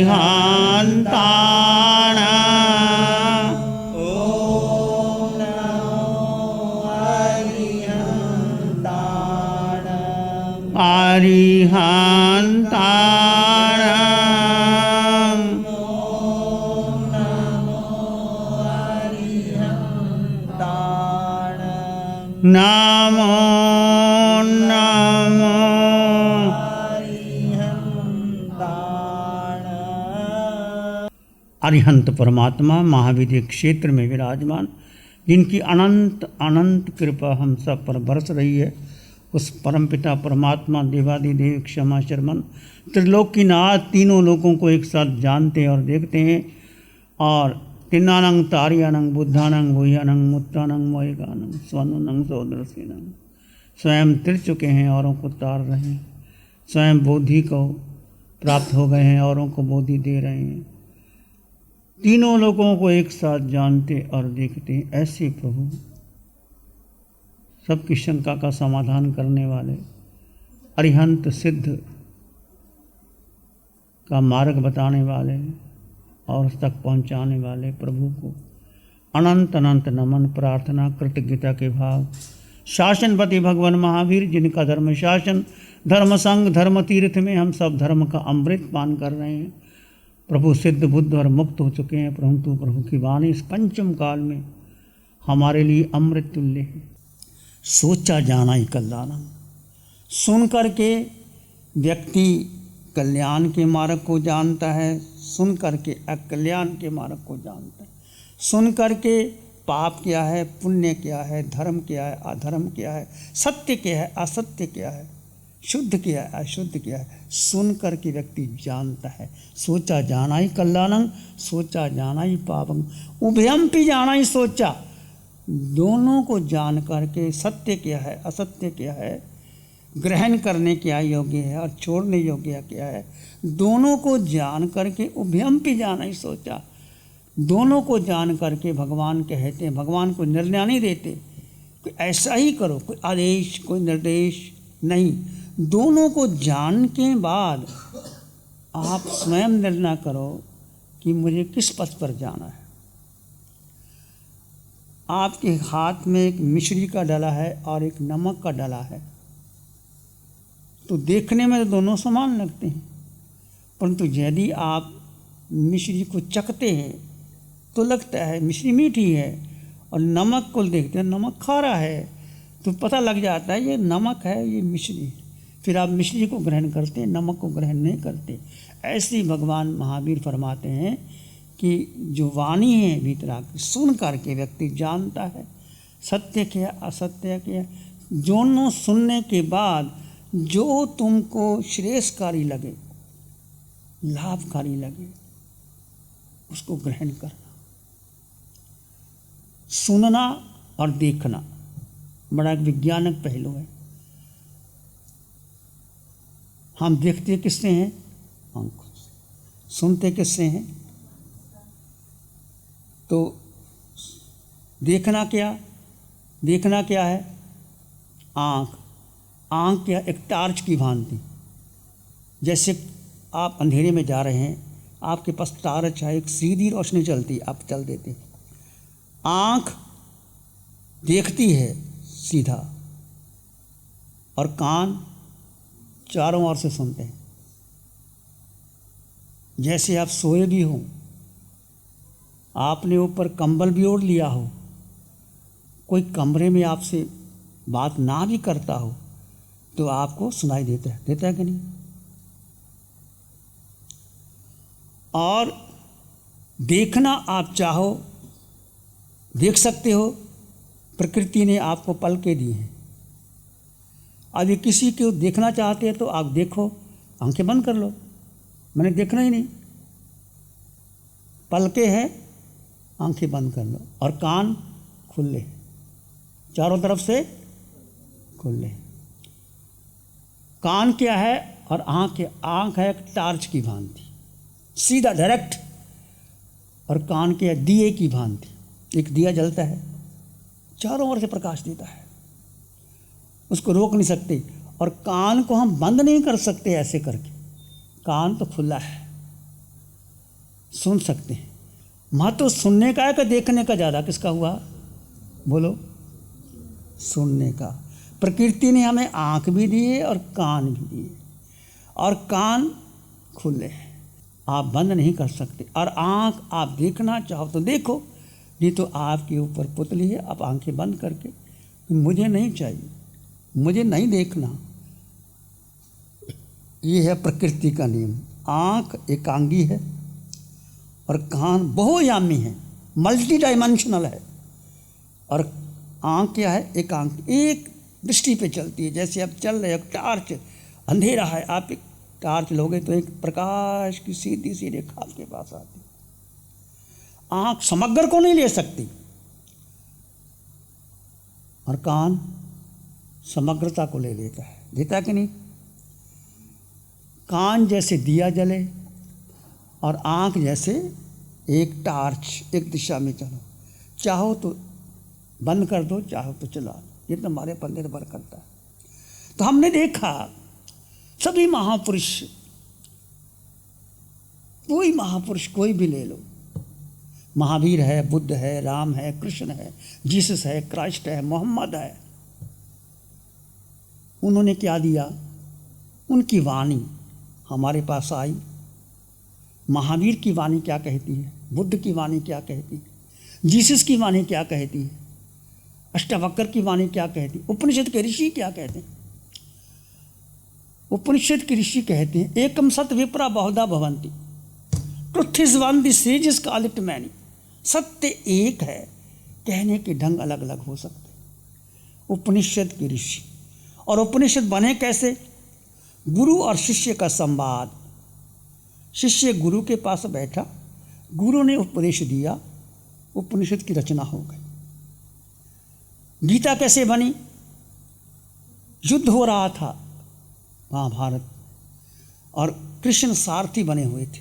अरिहन्ताण अरिहन्ताण नमो नमो अरिहंत परमात्मा महाविद्य क्षेत्र में विराजमान, जिनकी अनंत अनंत कृपा हम सब पर बरस रही है, उस परमपिता परमात्मा देवादिदेव क्षमा शर्मन त्रिलोकीनाथ तीनों लोगों को एक साथ जानते और देखते हैं। और तिन्नानंग तारियानंग बुद्धानंग भूयानंग मुत्रानंग मोयगानंग स्वनुनंग सौदरसीनंग स्वयं तिर चुके हैं, औरों को तार रहे हैं, स्वयं बोधि को प्राप्त हो गए हैं, औरों को बोधि दे रहे हैं, तीनों लोगों को एक साथ जानते और देखते हैं। ऐसे प्रभु सबकी शंका का समाधान करने वाले, अरिहंत सिद्ध का मार्ग बताने वाले और उस तक पहुंचाने वाले प्रभु को अनंत अनंत नमन प्रार्थना कृतज्ञता के भाव। शासनपति भगवान महावीर, जिनका धर्म शासन धर्म संग धर्म तीर्थ में हम सब धर्म का अमृत पान कर रहे हैं। प्रभु सिद्ध बुद्ध और मुक्त हो चुके हैं, परंतु प्रभु की वाणी इस पंचम काल में हमारे लिए अमृत तुल्य है। सोचा जाना ही कल्याणम, सुन करके व्यक्ति कल्याण के मार्ग को जानता है, सुन करके अकल्याण के मार्ग को जानता है। सुन करके पाप क्या है, पुण्य क्या है, धर्म क्या है, अधर्म क्या है, सत्य क्या है, असत्य क्या है, शुद्ध क्या है, अशुद्ध क्या है, सुन करके व्यक्ति जानता है। सोचा जाना ही कल्याणं, सोचा जाना ही पापं, उभयमपि जाना ही सोचा। दोनों को जान करके सत्य क्या है, असत्य क्या है, ग्रहण करने क्या योग्य है और छोड़ने योग्य क्या है, दोनों को जान करके उभयमपि जाना ही सोचा। दोनों को जान करके भगवान कहते हैं, भगवान को निर्णय नहीं देते कि ऐसा ही करो, कोई आदेश कोई निर्देश नहीं। दोनों को जान के बाद आप स्वयं निर्णय करो कि मुझे किस पथ पर जाना है। आपके हाथ में एक मिश्री का डला है और एक नमक का डला है, तो देखने में तो दोनों समान लगते हैं, परंतु यदि आप मिश्री को चखते हैं तो लगता है मिश्री मीठी है, और नमक को देखते हैं नमक खारा है, तो पता लग जाता है ये नमक है, ये मिश्री है। फिर आप मिश्री को ग्रहण करते हैं, नमक को ग्रहण नहीं करते। ऐसे ही भगवान महावीर फरमाते हैं कि जो वाणी है भीतर आकर सुन करके व्यक्ति जानता है सत्य क्या असत्य क्या। दोनों सुनने के बाद जो तुमको श्रेयस्कारी लगे, लाभकारी लगे, उसको ग्रहण करना। सुनना और देखना बड़ा एक विज्ञानक पहलू है। हम देखते किससे हैं? आंखों से। सुनते किससे हैं? तो देखना क्या, देखना क्या है? आँख। आँख क्या? एक टार्च की भांति। जैसे आप अंधेरे में जा रहे हैं, आपके पास टार्च है, एक सीधी रोशनी चलती, आप चल देते। आँख देखती है सीधा, और कान चारों ओर से सुनते हैं। जैसे आप सोए भी हो, आपने ऊपर कंबल भी ओढ़ लिया हो, कोई कमरे में आपसे बात ना भी करता हो तो आपको सुनाई देता है कि नहीं? और देखना आप चाहो देख सकते हो, प्रकृति ने आपको पलकें दी हैं। यदि किसी को देखना चाहते हैं तो आप देखो, आंखें बंद कर लो, मैंने देखना ही नहीं, पलकें हैं, आंखें बंद कर लो, और कान खुले, चारों तरफ से खुले। कान क्या है और आँख है? आँख है एक टार्च की भांति, सीधा डायरेक्ट, और कान के दिए की भांति। एक दिया जलता है, चारों ओर से प्रकाश देता है, उसको रोक नहीं सकते। और कान को हम बंद नहीं कर सकते ऐसे करके, कान तो खुला है, सुन सकते हैं। महत्व सुनने का है कि देखने का ज़्यादा किसका हुआ? बोलो। सुनने का। प्रकृति ने हमें आँख भी दी है और कान भी दिए, और कान खुले हैं, आप बंद नहीं कर सकते। और आँख आप देखना चाहो तो देखो, नहीं तो आपके ऊपर पुतली है, आप आंखें बंद करके मुझे नहीं चाहिए, मुझे नहीं देखना। ये है प्रकृति का नियम। आँख एकांगी है और कान बहुयामी है, मल्टी डायमेंशनल है। और आँख क्या है? एकांक, एक दृष्टि पे चलती है। जैसे आप चल रहे हो, टार्च, अंधेरा है, आप एक टार्च लोगे तो एक प्रकाश की सीधी सी रेखा आपके पास आती है। आँख समग्र को नहीं ले सकती, और कान समग्रता को ले लेता है। देता कि नहीं? कान जैसे दिया जले और आँख जैसे एक टार्च, एक दिशा में चलो, चाहो तो बंद कर दो, चाहो तो चला दो, ये तुम्हारे पर निर्भर करता है। तो हमने देखा सभी महापुरुष, कोई महापुरुष कोई भी ले लो, महावीर है, बुद्ध है, राम है, कृष्ण है, जीसस है, क्राइस्ट है, मोहम्मद है, उन्होंने क्या दिया? उनकी वाणी हमारे पास आई। महावीर की वाणी क्या कहती है? बुद्ध की वाणी क्या कहती है? जीसस की वाणी क्या कहती है? अष्टावक्र की वाणी क्या कहती है? उपनिषद के ऋषि क्या कहते हैं? उपनिषद के ऋषि कहते हैं एकम सत विप्रा बहुधा भवंति, truth is one, the sages call it many. सत्य एक है, कहने के ढंग अलग अलग हो सकते। उपनिषद के ऋषि, और उपनिषद बने कैसे? गुरु और शिष्य का संवाद। शिष्य गुरु के पास बैठा, गुरु ने उपदेश दिया, उपनिषद की रचना हो गई। गीता कैसे बनी? युद्ध हो रहा था महाभारत, और कृष्ण सारथी बने हुए थे,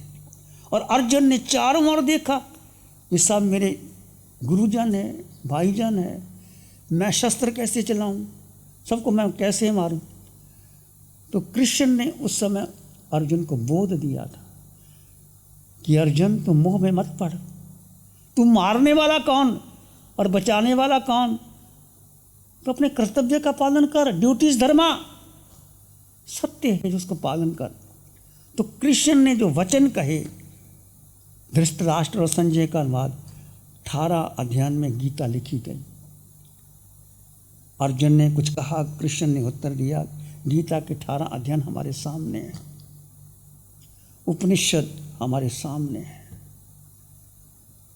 और अर्जुन ने चारों ओर देखा, ये सब मेरे गुरुजन है, भाईजन है, मैं शस्त्र कैसे चलाऊं, सबको मैं कैसे मारूं? तो कृष्ण ने उस समय अर्जुन को बोध दिया था कि अर्जुन तुम मोह में मत पड़, तुम मारने वाला कौन और बचाने वाला कौन? तो अपने कर्तव्य का पालन कर, ड्यूटीज धर्मा, सत्य है जिसको पालन कर। तो कृष्ण ने जो वचन कहे, धृतराष्ट्र और संजय का अनुवाद, 18 अध्याय में गीता लिखी गई। अर्जुन ने कुछ कहा, कृष्ण ने उत्तर दिया। गीता के 18 अध्याय हमारे सामने है, उपनिषद हमारे सामने है।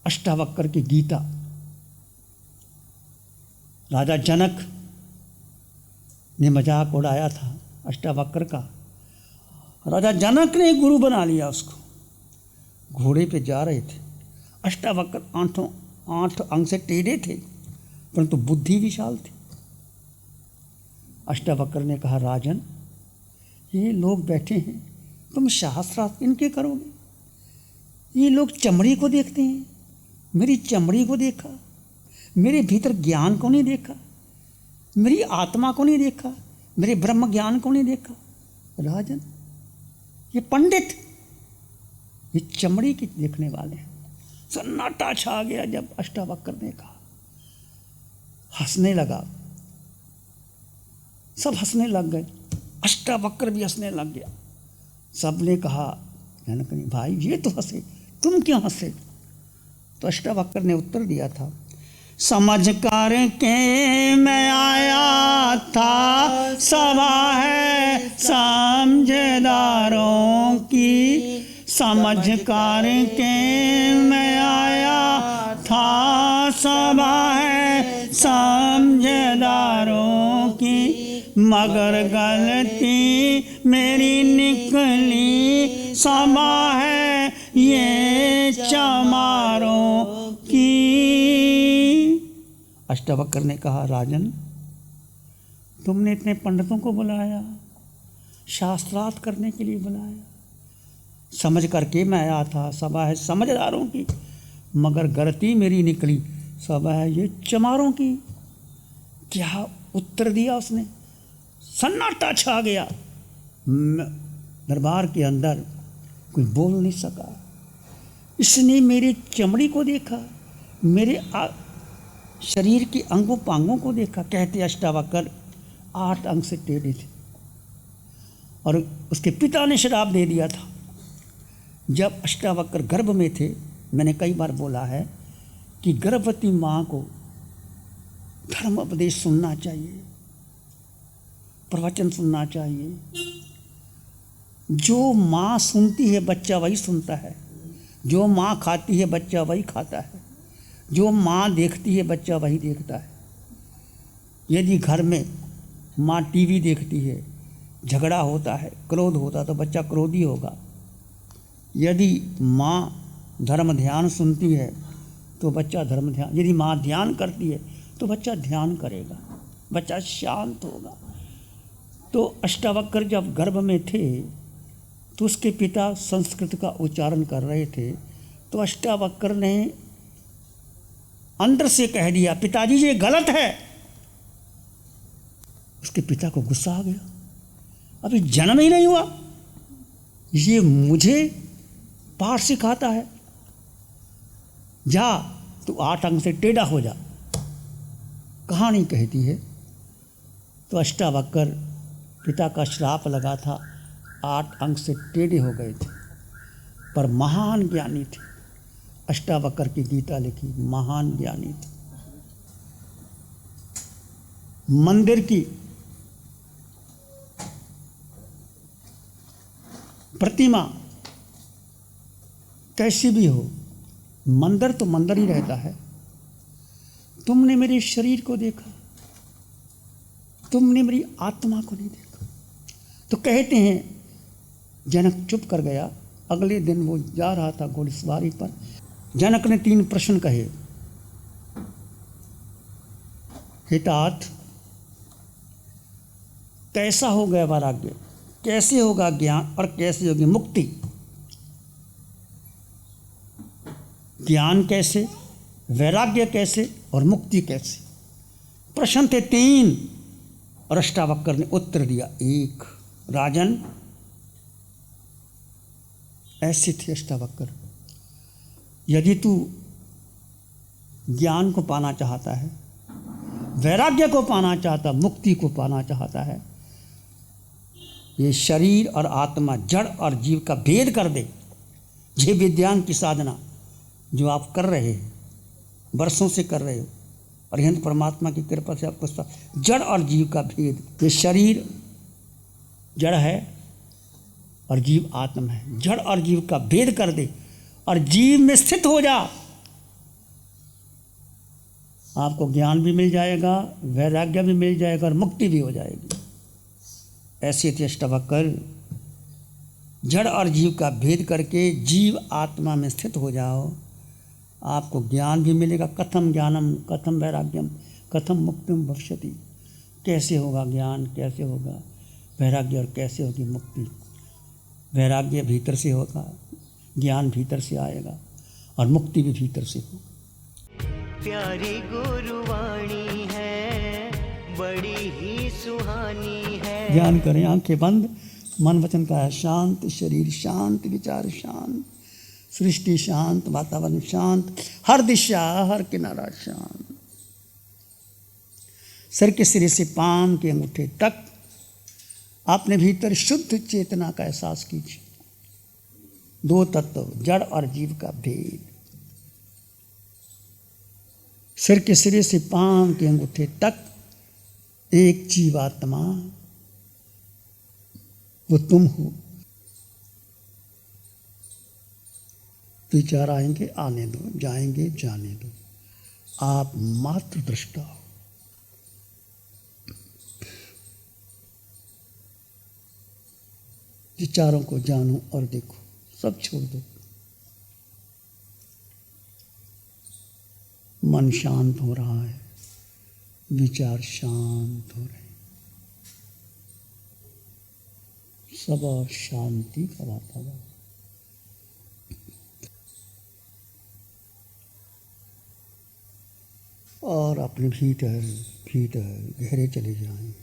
अष्टावक्र की गीता, राजा जनक ने मजाक उड़ाया था अष्टावक्र का। राजा जनक ने गुरु बना लिया उसको। घोड़े पे जा रहे थे, अष्टावक्र 8 अंग से टेढ़े थे, परंतु बुद्धि विशाल थी। अष्टावक्र ने कहा, राजन ये लोग बैठे हैं, तुम शास्त्रार्थ इनके करोगे? ये लोग चमड़ी को देखते हैं, मेरी चमड़ी को देखा, मेरे भीतर ज्ञान को नहीं देखा, मेरी आत्मा को नहीं देखा, मेरे ब्रह्म ज्ञान को नहीं देखा। राजन ये पंडित, ये चमड़ी की देखने वाले हैं। सन्नाटा छा गया जब अष्टावक्र ने कहा। हंसने लगा, सब हंसने लग गए, अष्टावक्र भी हंसने लग गया। सब ने कहा, जनक ने, भाई ये तो हंसे, तुम क्यों हंसे? तो अष्टावक्र ने उत्तर दिया था, समझ कर के मैं आया था, सभा है समझदारों की, समझ कर के मैं आया था, सभा है समझदारों की, मगर गलती मेरी निकली, सभा है ये चमारों की। अष्टावक्र ने कहा, राजन तुमने इतने पंडितों को बुलाया, शास्त्रार्थ करने के लिए बुलाया, समझ करके मैं आया था, सभा है समझदारों की, मगर गलती मेरी निकली, सभा है ये चमारों की। क्या उत्तर दिया उसने? सन्नाटा छा गया दरबार के अंदर, कोई बोल नहीं सका। इसने मेरे चमड़ी को देखा, मेरे शरीर के अंगों पांगों को देखा। कहते अष्टावक्र 8 अंग से टेढ़े थे और उसके पिता ने श्राप दे दिया था। जब अष्टावक्र गर्भ में थे, मैंने कई बार बोला है कि गर्भवती माँ को धर्म उपदेश सुनना चाहिए, प्रवचन सुनना चाहिए। जो माँ सुनती है बच्चा वही सुनता है, जो माँ खाती है बच्चा वही खाता है, जो माँ देखती है बच्चा वही देखता है। यदि घर में माँ टीवी देखती है, झगड़ा होता है, क्रोध होता है तो बच्चा क्रोधी होगा। यदि माँ धर्म ध्यान सुनती है तो बच्चा धर्म ध्यान, यदि माँ ध्यान करती है तो बच्चा ध्यान करेगा, बच्चा शांत होगा। तो अष्टावक्र जब गर्भ में थे तो उसके पिता संस्कृत का उच्चारण कर रहे थे, तो अष्टावक्र ने अंदर से कह दिया, पिताजी ये गलत है। उसके पिता को गुस्सा आ गया, अभी जन्म ही नहीं हुआ, ये मुझे पाठ सिखाता है, जा तू 8 अंग से टेढ़ा हो जा। कहानी कहती है तो अष्टावक्र पिता का श्राप लगा था, 8 अंग से टेढ़े हो गए थे, पर महान ज्ञानी थे। अष्टावक्र की गीता लिखी, महान ज्ञानी थे। मंदिर की प्रतिमा कैसी भी हो, मंदिर तो मंदिर ही रहता है। तुमने मेरे शरीर को देखा, तुमने मेरी आत्मा को नहीं देखा। तो कहते हैं जनक चुप कर गया। अगले दिन वो जा रहा था घोड़सवारी पर। जनक ने 3 प्रश्न कहे, हे तात, कैसा हो गया वैराग्य, कैसे होगा ज्ञान और कैसे होगी मुक्ति? ज्ञान कैसे, वैराग्य कैसे और मुक्ति कैसे? प्रश्न थे 3 और अष्टावक्र ने उत्तर दिया 1। राजन, ऐसे थे अष्टावक्र। यदि तू ज्ञान को पाना चाहता है, वैराग्य को पाना चाहता, मुक्ति को पाना चाहता है, ये शरीर और आत्मा, जड़ और जीव का भेद कर दे। ये विज्ञान की साधना जो आप कर रहे हैं, वर्षों से कर रहे हो, और हिंद परमात्मा की कृपा से आपको जड़ और जीव का भेद, ये शरीर जड़ है और जीव आत्मा है, जड़ और जीव का भेद कर दे और जीव में स्थित हो जा। आपको ज्ञान भी मिल जाएगा, वैराग्य भी मिल जाएगा और मुक्ति भी हो जाएगी। ऐसे थे अष्टावक्र। जड़ और जीव का भेद करके जीव आत्मा में स्थित हो जाओ, आपको ज्ञान भी मिलेगा। कथम ज्ञानम कथम वैराग्यम कथम मुक्तिम भविष्यति। कैसे होगा ज्ञान, कैसे होगा वैराग्य और कैसे होगी मुक्ति? वैराग्य भीतर से होगा, ज्ञान भीतर से आएगा और मुक्ति भी भीतर से होगी। प्यारी गुरुवाणी है, बड़ी ही सुहानी है। ध्यान करें, आंखें बंद, मन वचन का शांत, शरीर शांत, विचार शांत, सृष्टि शांत, वातावरण शांत, हर दिशा हर किनारा शांत। सर के सिरे से पांव के अंगूठे तक अपने भीतर शुद्ध चेतना का एहसास कीजिए। 2 तत्व, जड़ और जीव का भेद। सिर के सिरे से पांव के अंगूठे तक एक जीवात्मा, वो तुम हो। विचार आएंगे आने दो, जाएंगे जाने दो, आप मात्र दृष्टा हो। विचारों को जानो और देखो, सब छोड़ दो। मन शांत हो रहा है, विचार शांत हो रहे हैं, सब और शांति का वातावरण। और अपने भीतर भीतर गहरे चले जाएं।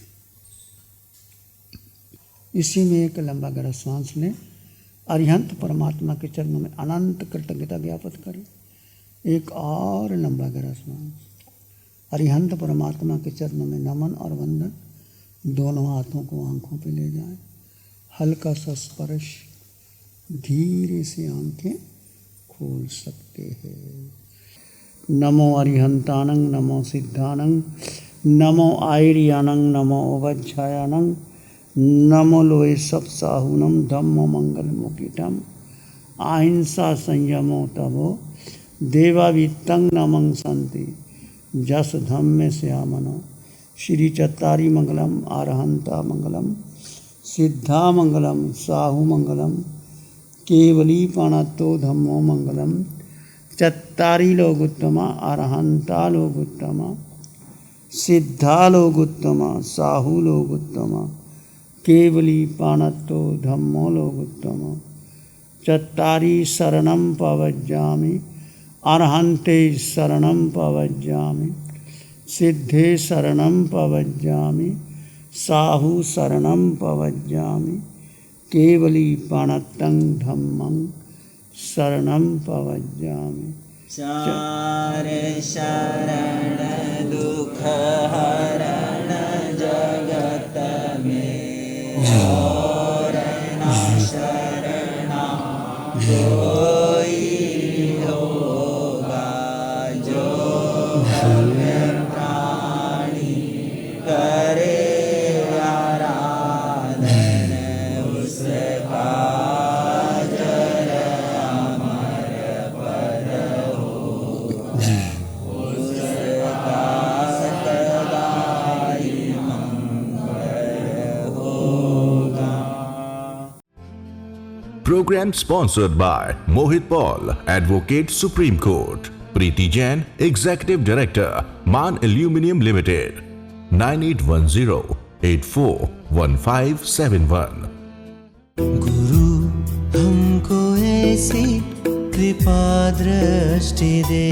इसी में एक लंबा गहरा सांस लें, अरिहंत परमात्मा के चरणों में अनंत कृतज्ञता ज्ञापित करें। एक और लंबा गहरा श्वास। अरिहंत परमात्मा के चरणों में नमन और वंदन। दोनों हाथों को आंखों पे ले जाएं। हल्का सा स्पर्श, धीरे से आंखें खोल सकते हैं। नमो अरिहंतानंग, नमो सिद्धानंग, नमो आयर्यानंग, नमो वज्रयानंग, नमो लोए सब साहुनम, धम्मो मंगल मुकिटम, अहिंसा संयमो तभो, देवावित्तं नमं संति, जस धम्मे श्यामनो। श्री चत्तारी मंगलम, आरहंता मंगलम, सिद्धा मंगलम, साहु मंगलम, केवली पाणत्तो धम्मो मंगलम। चत्तारी लोगुत्तमा, आरहंता लोगुत्तमा, सिद्धा लोगुत्तमा, साहु लोगुत्तमा, केवली पाणत्तो धम्मो लोगुत्तमा। चत्तारी शरणं पवज्जामि, अरहन्ते शरणं पवज्जामि, सिद्धे शरणं पवज्जामि, साहु शरणं पवज्जामि, केवली पाणत्तं धम्मं शरणं पवज्जामि। चार शरण दुख हरण जगत में, और न शरणा कोई होगा, जो भव्य प्राणी करे आराधन, उसका जल अमर पद होगा, उसका सदाई मंगल होगा। Program sponsored by Mohit Paul, Advocate, Supreme Court. Preeti Jain, Executive Director, Man Aluminium Limited. 9810841571। गुरु हमको ऐसी कृपा दृष्टि दे।